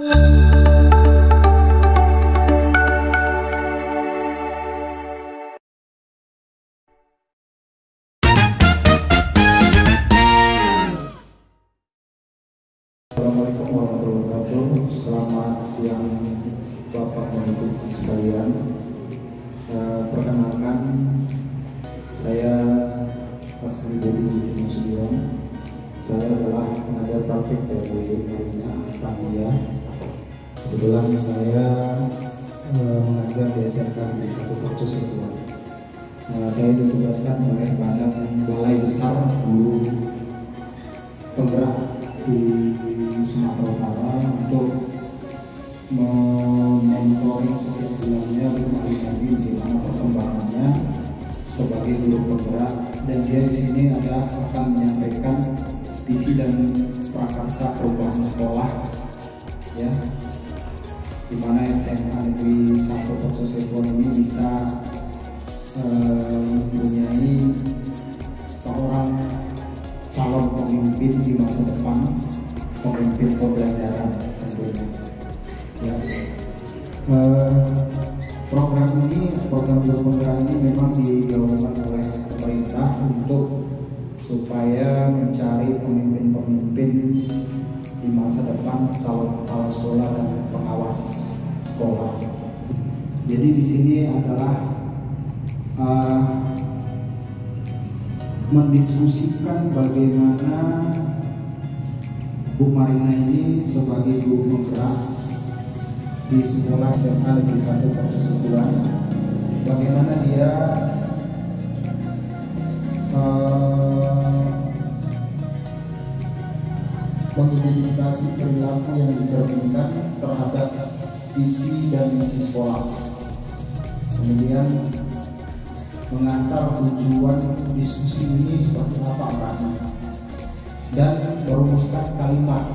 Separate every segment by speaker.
Speaker 1: Assalamualaikum warahmatullahi wabarakatuh. Selamat siang Bapak dan Ibu sekalian. Perkenalkan, saya Asri Budi Nasution. Saya adalah pengajar praktik dari Marina Pandia. Kebetulan saya mengajar di SMK Negeri 1 Mercusuar. Saya ditugaskan oleh Badan Balai Besar Guru Penggerak di Sumatera Utara untuk memonitoring setiap bulannya berkali-kali bagaimana perkembangannya sebagai guru penggerak, dan dia di sini akan menyampaikan visi dan prakarsa perubahan sekolah, ya, di mana SMA Negeri 1 Mercusuar ini bisa mempunyai seorang calon pemimpin di masa depan, pemimpin pembelajaran tentunya. Ya. Program guru penggerak ini memang digaungkan oleh pemerintah untuk supaya mencari pemimpin-pemimpin di masa depan, calon kepala sekolah dan pengawas sekolah. Jadi di sini adalah mendiskusikan bagaimana Bu Marina ini sebagai guru penggerak di sekolah SMA Negeri 1 Mercusuar, bagaimana dia mengidentifikasi perilaku yang dicerminkan terhadap visi dan misi sekolah, kemudian mengantar tujuan diskusi ini seperti apa arahnya, dan merumuskan kalimat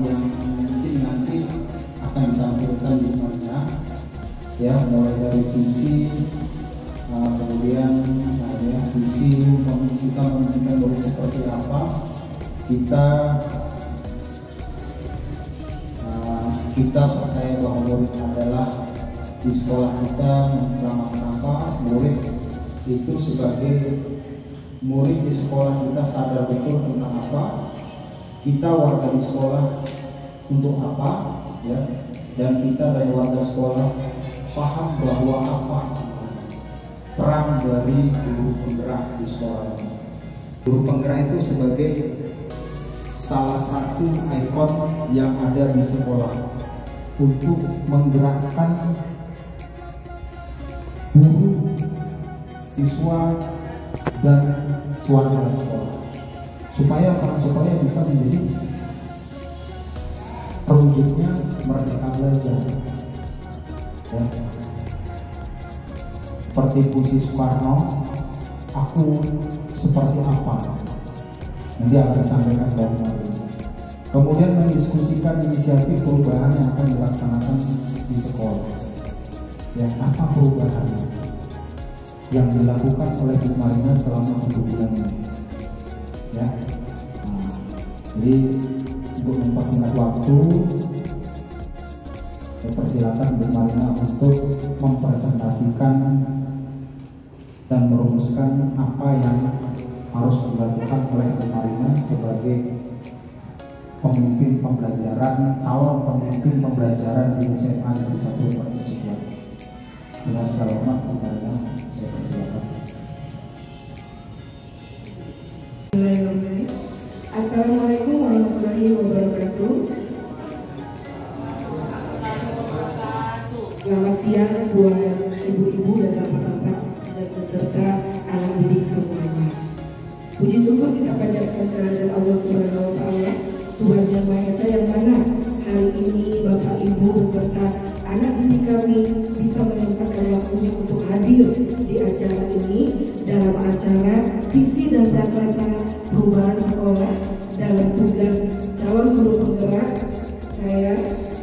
Speaker 1: yang mungkin nanti akan ditampilkan di mana, ya, mulai dari visi, kemudian misalnya visi kita memimpikan boleh seperti apa, kita percaya bahwa murid adalah di sekolah kita memperamakan apa, murid itu sebagai murid di sekolah kita sadar betul tentang apa, kita warga di sekolah untuk apa, ya, dan kita dari warga sekolah paham bahwa apa peran dari guru penggerak di sekolah ini. Guru penggerak itu sebagai salah satu ikon yang ada di sekolah untuk menggerakkan guru, siswa, dan suara sekolah supaya bisa menjadi perwujudnya merdeka belajar, ya. Seperti puisi Soekarno, aku seperti apa, nanti akan disampaikan dari Marina. Kemudian mendiskusikan inisiatif perubahan yang akan dilaksanakan di sekolah. Ya, apa perubahan yang dilakukan oleh Bu Marina selama 1 bulan ini, ya. Jadi untuk mempersingkat waktu, saya persilakan Bu Marina untuk mempresentasikan dan merumuskan apa yang harus dilakukan oleh Bu Marina sebagai pemimpin pembelajaran, calon pemimpin pembelajaran di SMA Negeri 1 Mercusuar. Dengan segala hormat, Bu Marina, saya persilakan.
Speaker 2: Assalamualaikum warahmatullahi wabarakatuh. Selamat siang buat ibu-ibu dan bapak-bapak dan beserta anak didik semuanya. Puji syukur kita panjatkan kehadirat Allah Subhanahu wa Ta'ala, Tuhan Yang Maha Esa, yang mana hari ini Bapak Ibu beserta anak didik kami bisa menyempatkan waktunya untuk hadir di acara ini dalam acara visi dan prakarsa perubahan sekolah dalam tugas calon guru penggerak. Saya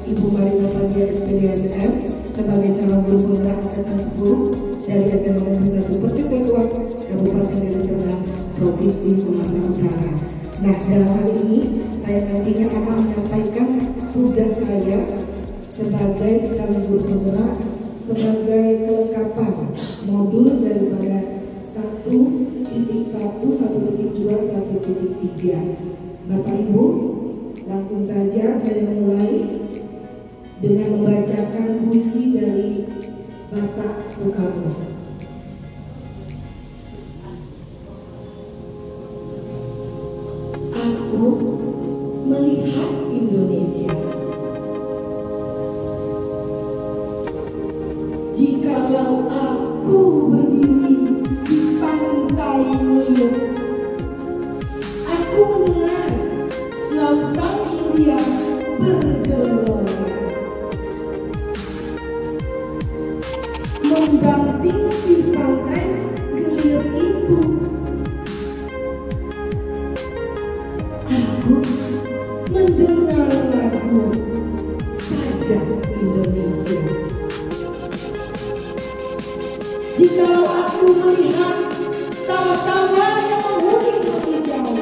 Speaker 2: Ibu Marina Pandia SPD MM sebagai calon guru penggerak angkatan 10 dari SMA Negeri 1 Mercusuar, Kabupaten Deli Serdang, Provinsi Sumatera Utara. Nah, dalam hal ini saya nantinya akan menyampaikan sebagai calon guru penggerak sebagai kelengkapan modul daripada 1.1, 1.2, 1.3. Bapak Ibu, langsung saja saya mulai dengan membacakan puisi dari Bapak Soekarno. Aku melihat Indonesia. Jikalau aku berdiri di pantai New York, aku mendengar lautan India bergelora, membanting di pantai Geliat itu. Aku mendengar lagu Sajak Indonesia. Jikalau aku melihat sawah-sawah yang menghuni hijau,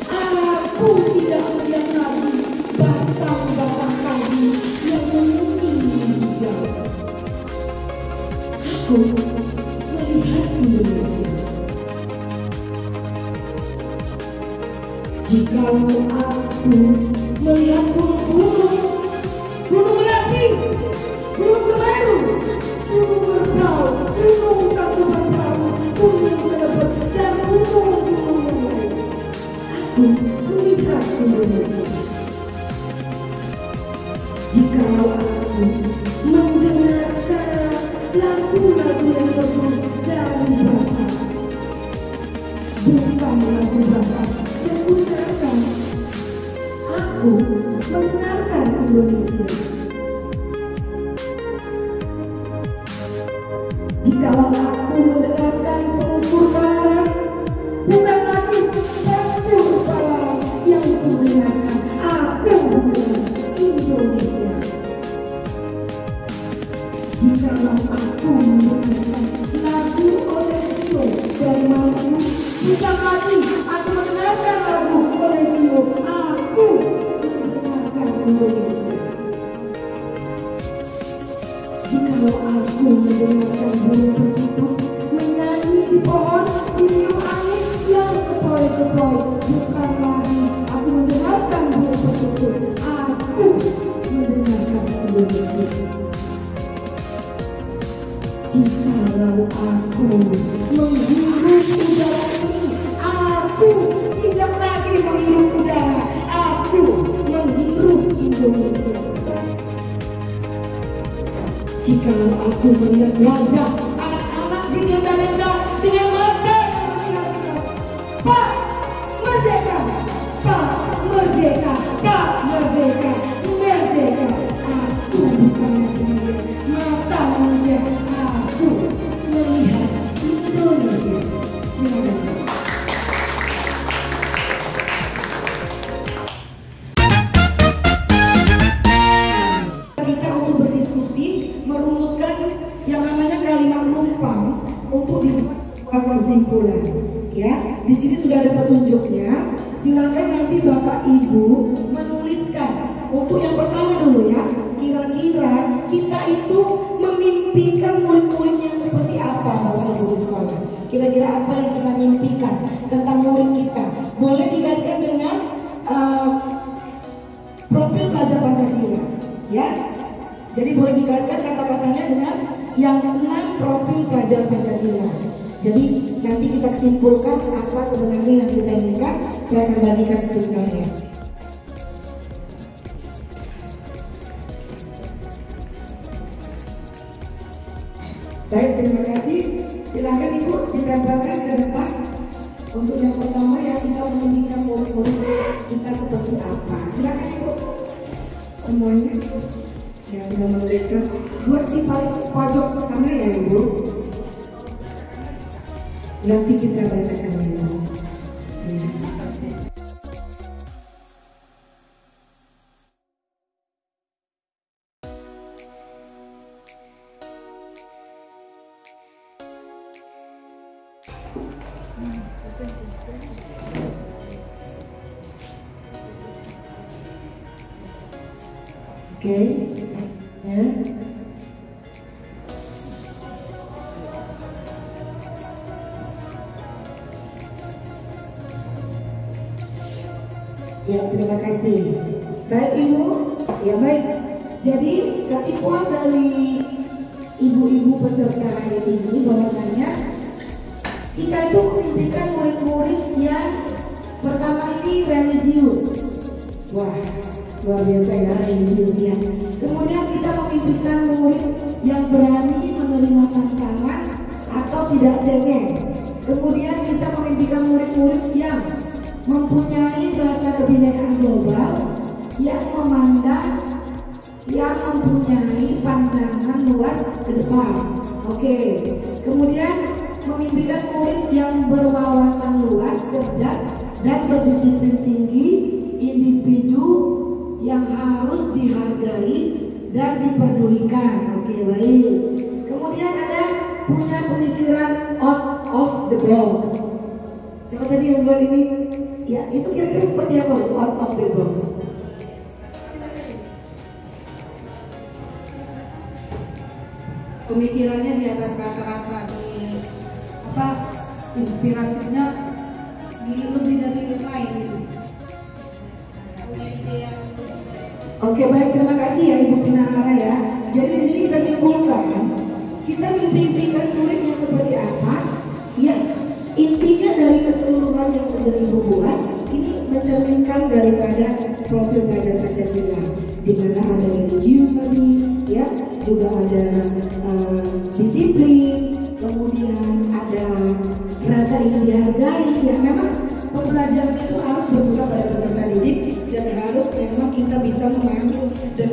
Speaker 2: aku tidak melihat lagi batang-batang kayu yang menghuni hijau. Aku melihat Indonesia. Jikalau aku melihat gunung-gunung, gunung Merapi, gunung Semeru, gunung Merbabu, gunung Tangkuban, gunung Tebet, dan gunung-gunung yang lain, aku melihat Indonesia. Jikalau aku mendengarkan lagu-lagu yang bagus dari Bapak, bukan lagu Bapak yang ucapkan, aku mendengarkan Indonesia. Jikalau aku mendengarkan pengukur barat, bukan lagi pengukur barat yang mendengarkan, aku mendengarkan Indonesia. Jikalau aku mendengarkan lagu Olesio dari Maluku, bukan lagi aku mendengarkan lagu Olesio, aku mendengarkan Indonesia. Jikalau aku mendengarkan burung perkutut menyanyi di pohon, di tiup angin yang sepoi-sepoi, bukan lagi aku mendengarkan burung perkutut, aku mendengarkan Indonesia. Jikalau aku menghirup udara ini, aku tidak lagi menghirup udara, aku menghirup Indonesia. Jikalau aku melihat wajah anak-anak di desa-desa dengan mata yang bersinar-sinar, Pak Merdeka, Pak Merdeka, Pak Merdeka, Merdeka, aku bukan lagi melihat mata manusia, aku melihat Indonesia. Terima kasih. Kita untuk berdiskusi merumuskan yang namanya kalimat numpang untuk dibuat sebuah kesimpulan. Ya, di sini sudah ada petunjuknya. Silakan nanti Bapak Ibu menuliskan. Untuk yang pertama dulu ya, kira-kira kita itu memimpikan murid-muridnya seperti apa Bapak Ibu di sekolah? Kira-kira apa yang kita mimpikan tentang murid kita? Boleh dikaitkan dengan profil pelajar Pancasila, ya. Jadi boleh dikaitkan kata-katanya dengan yang 6 profil pelajar Pancasila. Jadi nanti kita simpulkan apa sebenarnya yang kita inginkan. Saya akan bagikan stikernya. Baik, terima kasih. Silakan Ibu ditempelkan ke depan. Untuk yang pertama yang kita memimpikan murid-murid kita seperti apa? Silakan Ibu. Semuanya yang sudah menuliskan, buat di paling pojok ke sana ya Ibu. Nanti kita bacakan ya Ibu. Oke. Ya. Ya, terima kasih. Baik Ibu, ya baik. Jadi kesimpulan dari ibu-ibu peserta hari ini bahwasanya kita itu mendidik murid-murid yang pertama ini religius. Wah, luar biasa ya religiusnya. Kemudian kita memimpikan murid yang berani menerima tantangan atau tidak cengeng. Kemudian kita memimpikan murid-murid yang mempunyai rasa kebinekaan global, yang memandang, yang mempunyai pandangan luas ke depan. Oke. Kemudian memimpikan murid yang berwawasan luas, cerdas, dan berdisiplin tinggi, individu yang harus dihargai dan diperdulikan. Oke, baik. Kemudian ada punya pemikiran out of the box. Siapa tadi yang buat ini? Ya, itu kira-kira seperti apa? Out of the box.
Speaker 3: Pemikirannya di atas rata-rata, inspiratifnya lebih dari yang lain gitu. Punya ide yang
Speaker 2: Oke, baik, terima kasih ya Ibu Pinahara ya. Jadi di sini kita simpulkan, kita mimpikan murid yang seperti apa? Ya, intinya dari keseluruhan yang sudah Ibu buat ini mencerminkan daripada profil pelajar Pancasila, di mana ada religius tadi, ya, juga ada disiplin, kemudian ada rasa ingin dihargai. Ya, memang pembelajaran itu harus berpusat pada peserta didik dan harus memang kita bisa memahami dan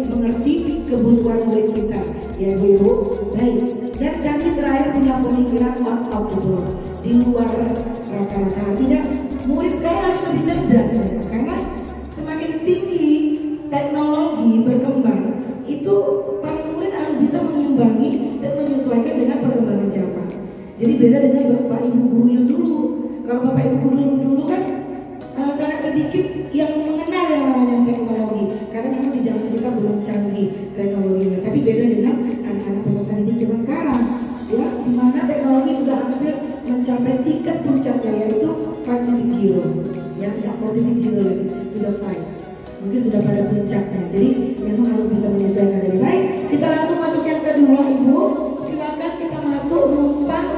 Speaker 2: mengerti kebutuhan murid kita, ya Bu. Baik. Dan tadi terakhir punya pemikiran out of the box, di luar rata-rata. Artinya murid sekarang harus lebih cerdas ya, karena semakin tinggi teknologi berkembang, itu para murid harus bisa mengimbangi dan menyesuaikan dengan perkembangan zaman. Jadi beda dengan Bapak Ibu guru yang dulu. Kalau Bapak Ibu guru yang dulu kan sangat sedikit yang mengenal yang namanya teknologi, karena memang di zaman kita belum canggih teknologinya. Tapi beda dengan anak-anak peserta didik zaman sekarang, ya, di mana teknologi sudah hampir mencapai tingkat puncaknya, yaitu 5.0, ya, 4.0 sudah 5, mungkin sudah pada puncaknya. Jadi memang harus bisa menyesuaikan dari baik. Kita langsung masuk yang kedua, Ibu. Silakan kita masuk rumpang,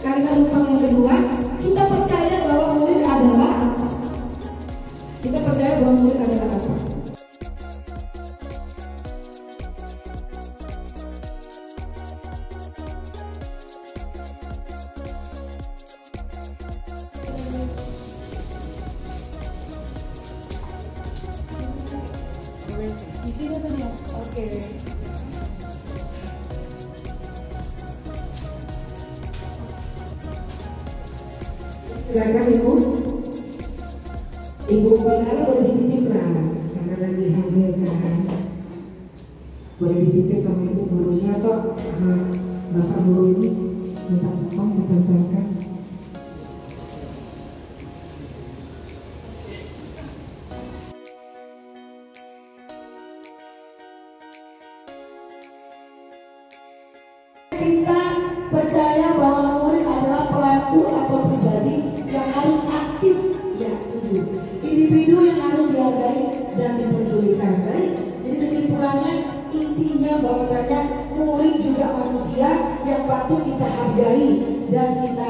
Speaker 2: kalimat rumpang yang kedua. Kita percaya bahwa murid adalah apa? Kita percaya bahwa murid adalah apa? Di sini tadi ya? Oke. Silakan Ibu. Ibu Pinahara boleh dititip lah, karena lagi hamil kan. Boleh dititip sama Ibu gurunya atau sama Bapak guru ini, minta tolong ditempelkan. Kita percaya bahwa murid adalah pelaku atau pribadi yang harus aktif, ya setuju, individu yang harus dihargai dan diperdulikan. Baik, jadi kesimpulannya intinya bahwasanya murid juga manusia yang patut kita hargai dan kita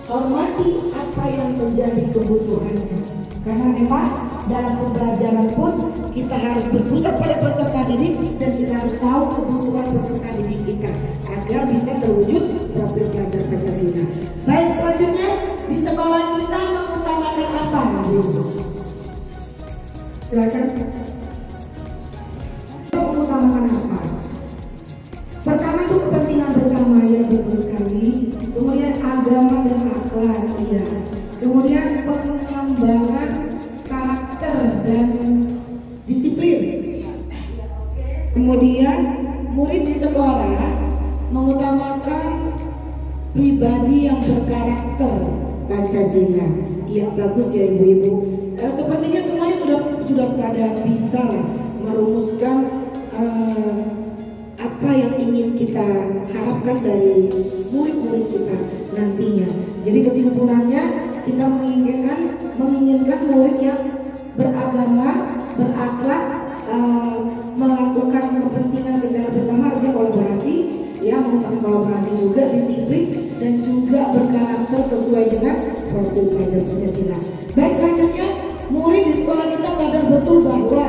Speaker 2: hormati apa yang menjadi kebutuhannya. Karena memang dalam pembelajaran pun kita harus berpusat pada peserta didik dan kita harus tahu kebutuhan peserta didik kita agar bisa terwujud profil pelajar Pancasila. Baik, selanjutnya di sekolah kita mengutamakan apa? Silakan. Mengutamakan apa? Pertama itu kepentingan bersama yang betul sekali. Kemudian agama dan akhlak, ya. Kemudian pengembangan karakter dan disiplin. Kemudian murid di sekolah mengutamakan pribadi yang berkarakter Pancasila. Iya, bagus ya Ibu-ibu. Sepertinya semuanya sudah pada bisa merumuskan apa yang ingin kita harapkan dari murid-murid kita nantinya. Jadi kesimpulannya kita menginginkan murid yang beragama, berakhlak, melakukan kepentingan secara bersama, artinya kolaborasi, ya, mengutamakan kolaborasi juga, disiplin dan juga berkarakter sesuai dengan profil pelajar Pancasila. Baik, selanjutnya murid di sekolah kita sadar betul bahwa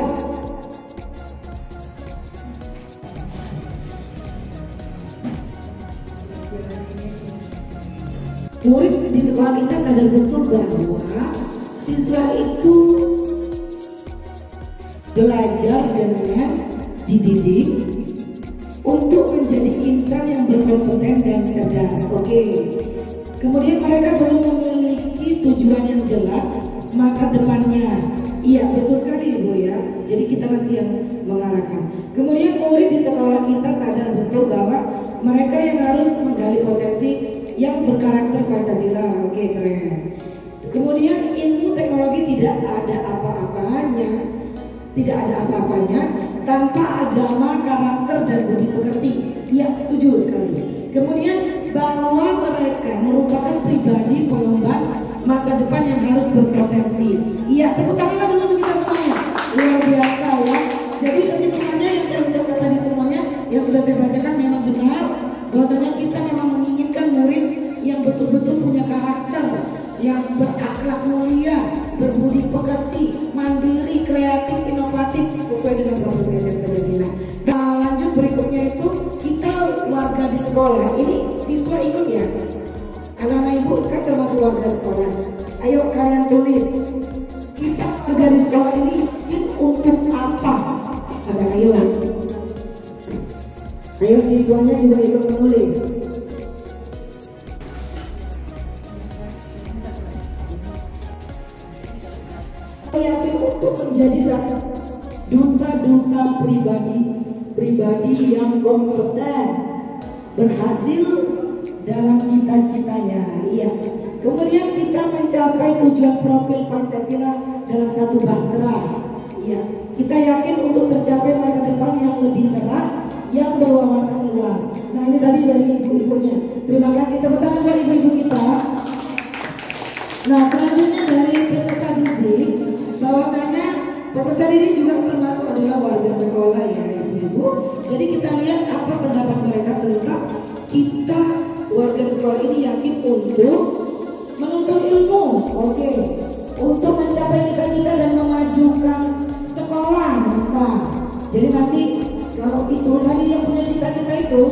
Speaker 2: murid di sekolah kita sadar betul bahwa siswa itu belajar dengan dididik untuk menjadi insan yang berkompeten dan cerdas. Oke. Kemudian mereka belum memiliki tujuan yang jelas masa depannya. Iya, betul sekali Ibu ya. Jadi kita nanti yang mengarahkan. Kemudian murid di sekolah kita sadar betul bahwa mereka yang harus menggali potensi yang berkarakter Pancasila. Oke, keren. Kemudian ilmu teknologi tidak ada apa-apanya tanpa agama, karakter, dan budi pekerti. Ya, setuju sekali. Kemudian bahwa mereka merupakan pribadi pengemban masa depan yang harus berpotensi. Iya, tepuk tangan dulu untuk kita semuanya. Luar biasa ya. Jadi kesimpulannya yang saya ucapkan tadi semuanya yang sudah saya bacakan memang benar, bahwasanya kita memang menginginkan murid yang betul-betul punya karakter, yang berakhlak mulia, berbudi pekerti, mandiri, kreatif, inovatif sesuai dengan profil pelajar Pancasila. Nah, lanjut berikutnya itu kita warga di sekolah ini siswa ikut ya. Anak-anak ibu kan termasuk warga sekolah. Ayo kalian tulis. Kita warga di sekolah ini untuk apa? Ada ayo. Ayo siswanya juga ikut menulis. Yakin untuk menjadi satu duta-duta pribadi yang kompeten, berhasil dalam cita-citanya. Iya. Kemudian kita mencapai tujuan profil Pancasila dalam satu bahtera. Iya. Kita yakin untuk tercapai masa depan yang lebih cerah, yang berwawasan luas. Nah, ini tadi dari ibu-ibunya. Terima kasih, tepuk tangan buat ibu-ibu kita. Nah, selanjutnya dari peserta didik, bahwasanya peserta didik juga termasuk adalah warga sekolah ya ibu-ibu. Jadi kita lihat apa pendapat mereka tentang kita warga di sekolah ini yakin untuk menuntut ilmu, oke, untuk mencapai cita-cita dan memajukan sekolah. Nah, jadi nanti kalau itu tadi yang punya cita-cita itu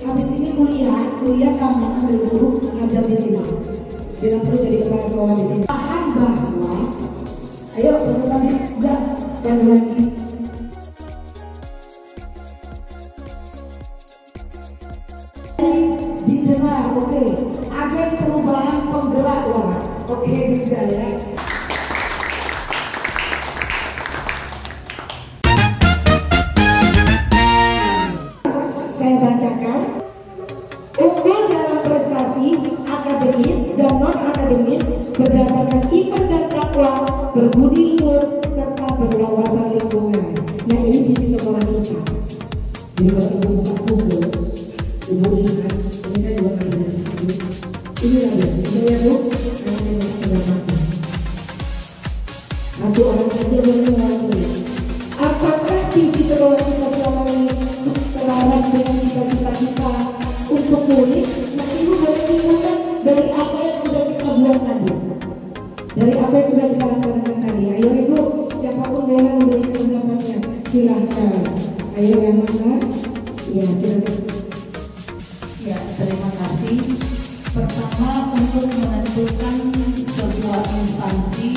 Speaker 2: habis ini kuliah tambahan dari guru ngajar di sini. Bila perlu jadi kepala sekolah di sini. Paham bahwa, ayo peserta juga saya lagi. Didengar, oke. Agen perubahan penggerak lah, oke juga ya. Saya bacakan. Unggul dalam prestasi akademis dan non-akademis berdasarkan iman dan takwa, berbudi luhur, serta berwawasan lingkungan. Nah, ini visi sekolah kita. Jadi kalau ibu buka Google, ibu lihat, ini saya juga ngambil dari sini. Ini ada, sebenarnya bu, saya masih pendapatan. Satu orang saja boleh mewakili. Apakah visi sekolah kita selama ini selaras dengan cita-cita kita untuk murid? Nah, ibu boleh simpulkan dari apa yang sudah kita buat tadi, dari apa yang sudah kita laksanakan tadi. Ayo ibu, siapapun boleh memberikan pendapatnya. Silahkan. Ayo yang mana? Ya, silakan.
Speaker 4: Ya, terima kasih. Pertama, untuk menentukan sebuah instansi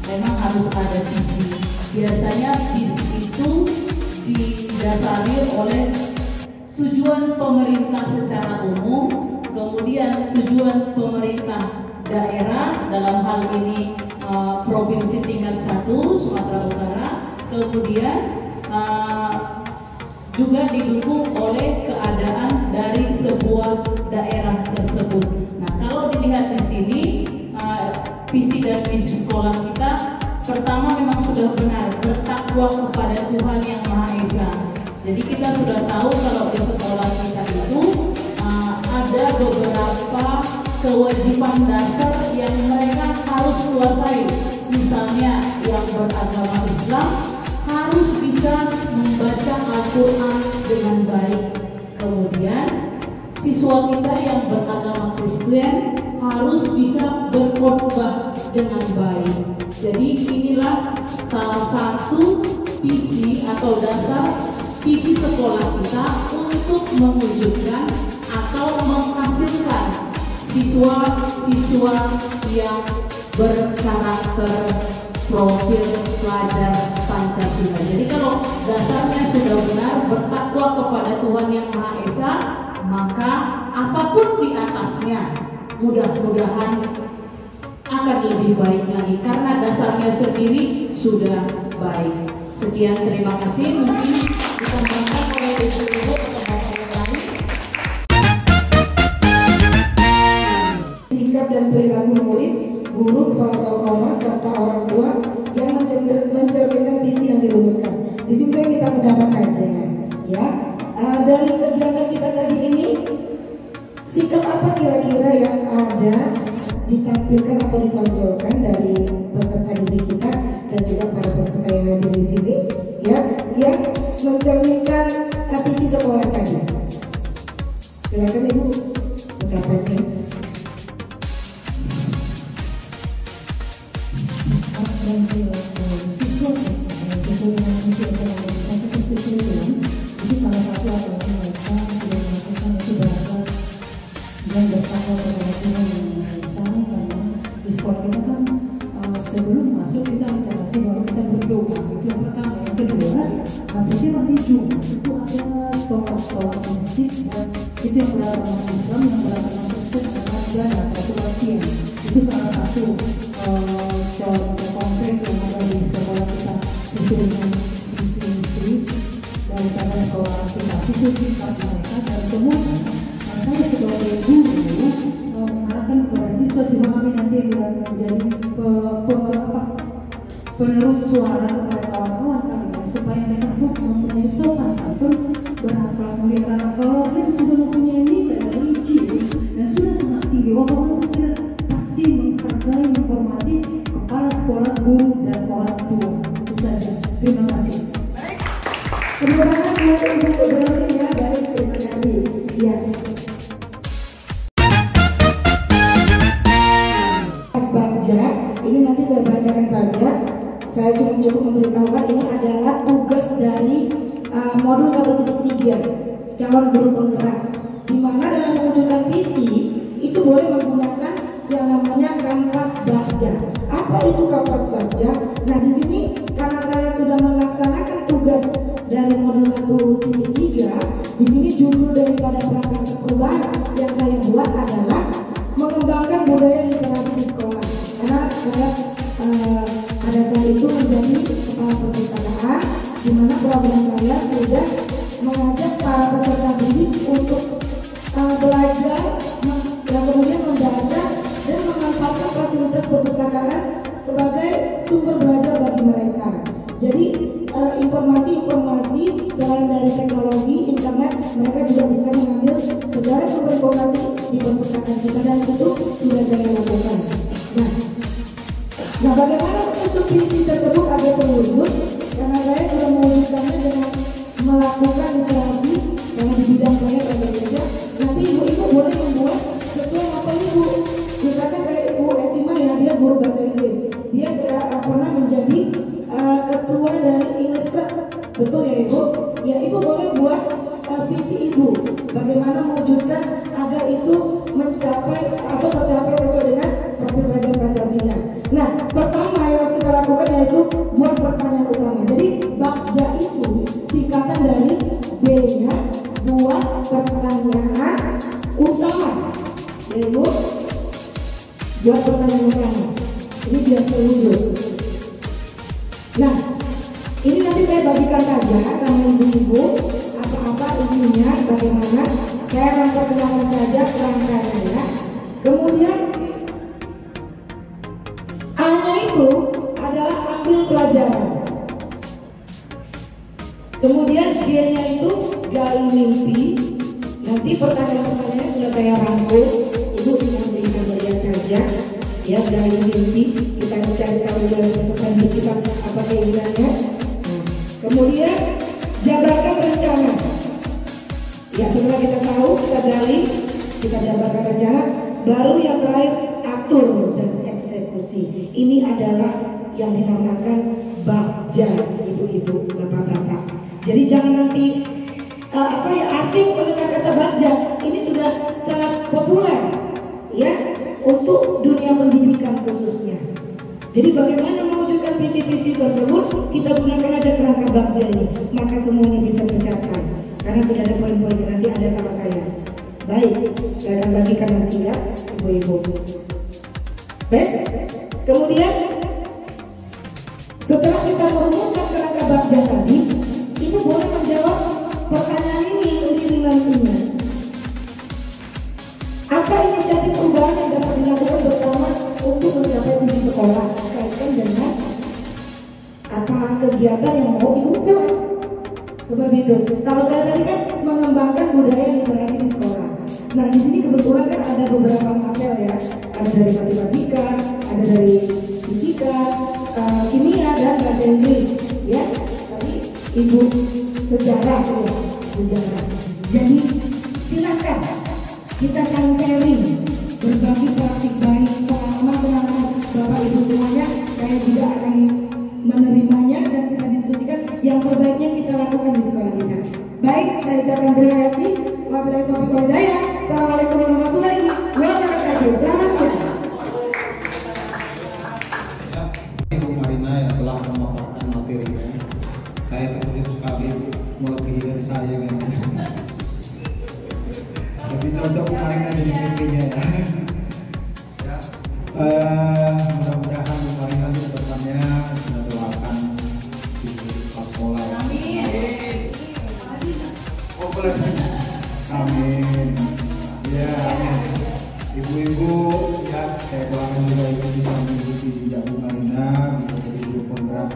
Speaker 4: memang harus ada visi. Biasanya visi itu didasari oleh tujuan pemerintah secara umum, kemudian tujuan pemerintah daerah, dalam hal ini provinsi tingkat 1 Sumatera Utara, kemudian juga didukung oleh keadaan dari sebuah daerah tersebut. Nah, kalau dilihat di sini visi dan misi sekolah kita pertama memang sudah benar, bertakwa kepada Tuhan Yang Maha Esa. Jadi kita sudah tahu kalau di sekolah kita itu ada beberapa kewajiban dasar yang mereka harus kuasai. Misalnya yang beragama Islam harus bisa membaca Al-Quran dengan baik. Kemudian siswa kita yang beragama Kristen harus bisa berkhotbah dengan baik. Jadi inilah salah satu visi atau dasar visi sekolah kita untuk mewujudkan atau menghasilkan siswa-siswa yang berkarakter profil pelajar Pancasila. Jadi kalau dasarnya sudah benar, bertakwa kepada Tuhan Yang Maha Esa, maka apapun di atasnya mudah-mudahan akan lebih baik lagi karena dasarnya sendiri sudah baik. Sekian, terima kasih. Mungkin ditambahkan oleh ibu-ibu atau bapak yang lain.
Speaker 2: Sikap dan perilaku murid, guru, kepala sekolah, serta orang tua yang mencerminkan visi yang dirumuskan. Di sini saya minta pendapat saja, ya. Dari kegiatan kita tadi ini, sikap apa kira-kira yang ada ditampilkan atau ditonjolkan dari peserta didik kita dan juga para peserta yang hadir di sini, ya, yang mencerminkan visi sekolah tadi. Silakan Ibu pendapatnya.
Speaker 5: Sikap dan perilaku siswa sesuai dengan misi SMA 1 itu salah satu adalah mereka sudah melakukan itu berangkat dan bertakwa kepada Tuhan Yang Maha Esa. Karena di sekolah kita kan sebelum masuk kita interaksi baru kita berdoa, itu yang pertama. Yang kedua, setiap hari Jumat itu ada sholat masjid, dan itu yang beragama Islam, yang beragama Kristen adalah ibadah atau latihan. Itu salah satu contoh konkret yang ada di sekolah kita sesuai dengan visi daripada sekolah kita. Itu sikap mereka, dan kemudian saya sebagai guru mengarahkan kepada siswa-siswa kami nanti yang menjadi penerus suara kepada kawan-kawan kami supaya mereka mempunyai sopan santun, berakhlak mulia. Karena kalau mereka sudah mempunyai nilai religius dan sudah sangat tinggi, mereka pasti menghargai, menghormati kepala sekolah, guru, dan orang tua. Itu saja. Terima kasih.
Speaker 2: Terima kasih untuk berarti ya dari terima kasih. Ya. Ini nanti saya bacakan saja. Saya cukup memberitahukan ini adalah tugas dari modul 1.3 calon guru penggerak, di mana dalam mewujudkan visi itu boleh menggunakan yang namanya kampas baca. Apa itu kampas baca? Nah, di sini karena saya sudah melaksanakan tugas dari modul 1.3, di sini judul daripada prakarsa perubahan yang saya buat adalah mengembangkan budaya literasi di sekolah. Karena saya pada saat itu menjadi kepala perpustakaan, di mana program saya sudah mengajak para peserta didik untuk belajar dan kemudian membaca dan memanfaatkan fasilitas perpustakaan sebagai sumber belajar bagi mereka. Jadi informasi-informasi selain dari teknologi internet, mereka juga bisa mengambil segala sumber informasi di perpustakaan kita, dan itu sudah saya lakukan. Nah, bagaimana untuk visi tersebut agar terwujud? Karena saya sudah mewujudkannya dengan melakukan literasi karena di bidang saya berbeda. Nanti ibu-ibu boleh membuat sesuai apa ibu. Misalkan kayak Ibu Estima ya, dia guru bahasa Inggris. Dia pernah menjadi ketua dari English Club. Betul ya Ibu? Ya, Ibu boleh buat visi Ibu. Bagaimana mewujudkan agar itu mencapai atau tercapai sesuai dengan profil pelajar Pancasila. Nah, pertama yang harus kita lakukan yaitu buat pertanyaan utama. Jadi bakja itu singkatan dari B-nya buat pertanyaan utama. Ya Ibu, buat pertanyaan utama. Ini biar terwujud. Nah, ini nanti saya bagikan saja sama ibu-ibu apa-apa isinya, bagaimana. Saya akan perkenalkan saja rangkaiannya. Kemudian A-nya itu adalah ambil pelajaran. Kemudian G-nya itu gali mimpi. Nanti pertanyaan-pertanyaannya sudah saya rangkum, Ibu tinggal berikan melihat saja. Ya, gali mimpi. Kita harus cari tahu dari peserta hidup kita apa keinginannya. Kemudian jabarkan rencana. Ya, setelah kita tahu, kita gali, kita jabarkan rencana. Baru yang terakhir atur dan eksekusi. Ini adalah yang dinamakan bagja, ibu-ibu, bapak-bapak. Jadi jangan nanti asing mendengar kata bagja. Ini sudah sangat populer, ya, untuk dunia pendidikan khususnya. Jadi bagaimana mewujudkan visi-visi tersebut? Kita gunakan aja kerangka bagja ini, maka semuanya bisa tercapai. Karena sudah ada poin-poinnya, nanti ada sama saya. Baik, saya akan bagikan nanti ya, ibu-ibu. Baik, kemudian setelah kita merumuskan kerangka bagja tadi, Ibu boleh menjawab pertanyaan ini sendiri nantinya. Apa yang menjadi perubahan yang dapat dilakukan bersama untuk mencapai visi sekolah kaitan dengan apa kegiatan yang mau Ibu buat? Seperti itu. Kalau saya tadi kan mengembangkan budaya literasi di sekolah. Nah, di sini kebetulan kan ada beberapa materi ya. Ada dari matematika, ada dari fisika, kimia dan bahasa Inggris, ya. Tapi Ibu sejarah ya, sejarah. Jadi silakan kita saling sharing, berbagi praktik baik, pengalaman Bapak Ibu semuanya. Saya juga akan menerimanya dan kita diskusikan yang terbaiknya kita lakukan di sekolah kita. Baik, saya ucapkan terima kasih. Wabillahi taufiq wal hidayah. Assalamualaikum warahmatullahi wabarakatuh. Selamat siang.
Speaker 1: Ibu Marina yang telah memaparkan materinya, saya terkejut sekali, melebihi dari saya kan. Lebih cocok Bu Marina jadi pemimpinnya ya. Mudah-mudahan Bu Marina ke depannya sudah doakan di kelas sekolah ya. Oh boleh. Amin. Ya, amin. Ibu-ibu ya, saya doakan juga ibu bisa mengikuti jejak Bu Marina, bisa jadi ibu penggerak.